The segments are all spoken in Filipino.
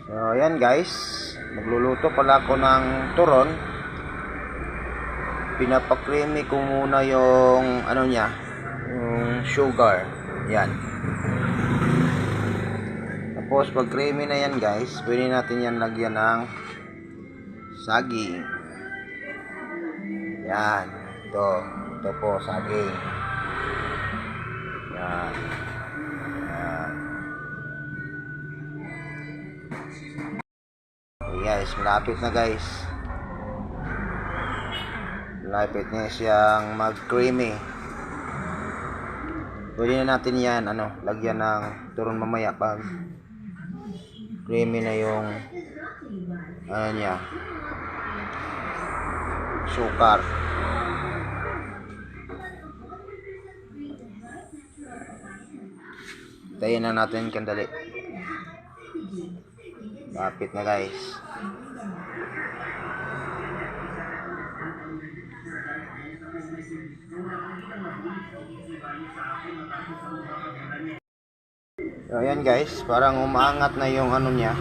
So ayan guys, magluluto pala ako ng turon. Pinapakreamy ko muna yung ano niya, yung sugar. Yan. Tapos pag creamy na yan guys, pwede natin yan lagyan ng saging. Yan. Ito po saging. Yan. Yan. Guys, malapit na guys. Malapit na siyang mag-creamy. Pwede na natin yan, lagyan ng turon mamaya pag creamy na yung niya, sukar. Tayin na natin kandali. Lapit na guys. So ayan guys, parang umaangat na yung niya,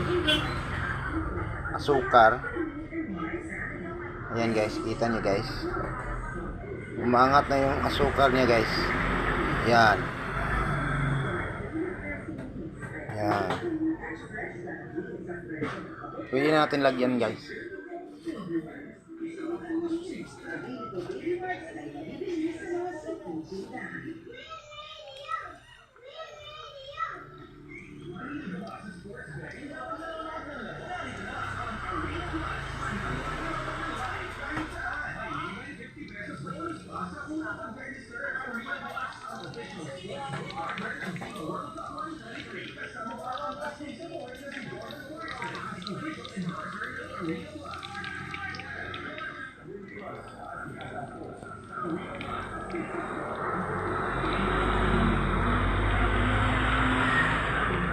asukar. Ayan guys, kita nyo guys, umaangat na yung asukar niya guys. Yan. Yan. Pwede natin lagyan guys.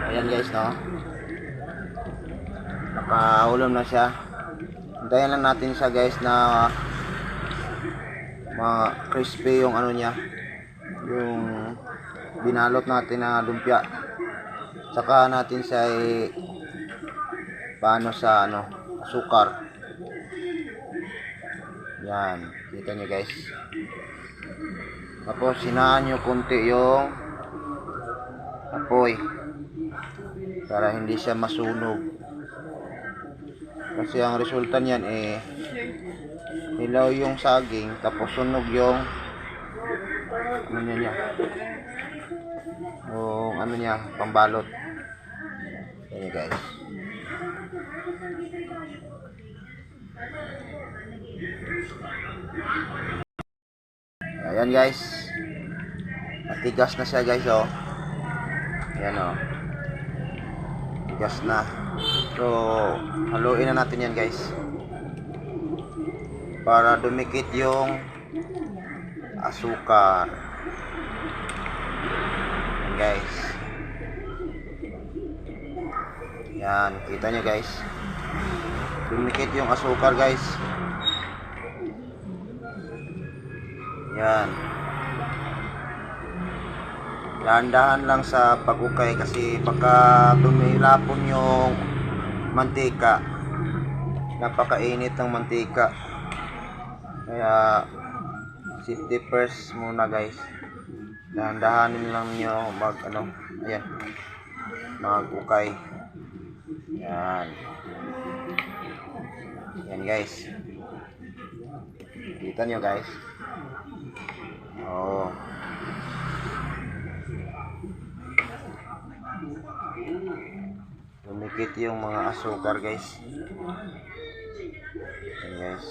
Ayan guys, no, nakaulam na siya. Hintayin lang natin siya guys na crispy yung niya, yung binalot natin na lumpia. Saka natin siya paano sa sukar. Yan, kita nyo guys. Tapos sinaan nyo konti yung apoy para hindi siya masunog. Kasi ang resulta niyan hilaw yung saging tapos sunog yung niya, yung niya, pambalot. Ayan guys. Ayan guys, matigas na siya guys, oh. Ayan, oh, tigas na. So haluin na natin yan guys para dumikit yung asukar. Ayan guys. Yan, kita nyo guys, dumikit yung asukar guys. Yan. Dahan-dahan lang sa pag-ukay kasi baka tumilapon yung mantika. Napakainit ng mantika. Kaya safety first muna guys. Dahan-dahanin lang nyo ayan, mag-ukay. Yan. Yan guys. Kita nyo guys. Oh. Lumikit yung mga asukar guys. Yan guys.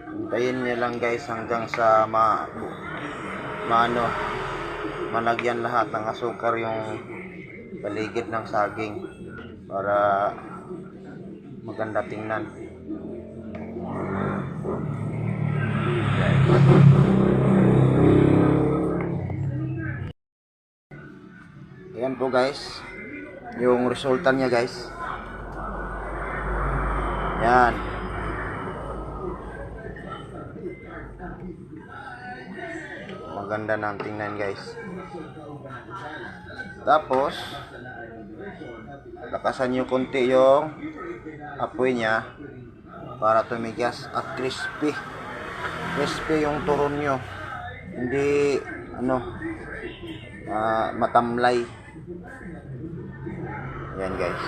Hintayin nyo lang guys hanggang sa malagyan lahat ng asukar yung paligid ng saging para maganda tingnan. po guys yung resulta niya guys. Yan. Maganda nang tingnan guys. Tapos lakasan nyo konti yung apoy niya para tumigas at crispy yung turon nyo, hindi matamlay. Yan guys.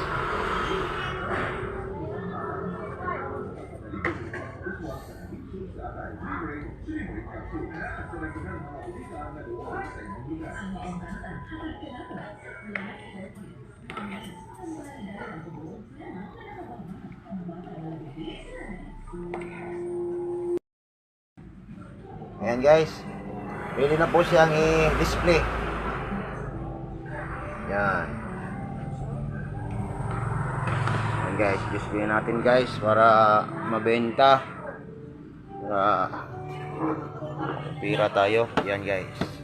Ayan guys, pwede na po siyang i-display. Yan. Ayan guys, display natin guys para mabenta, para pira tayo. Yan guys.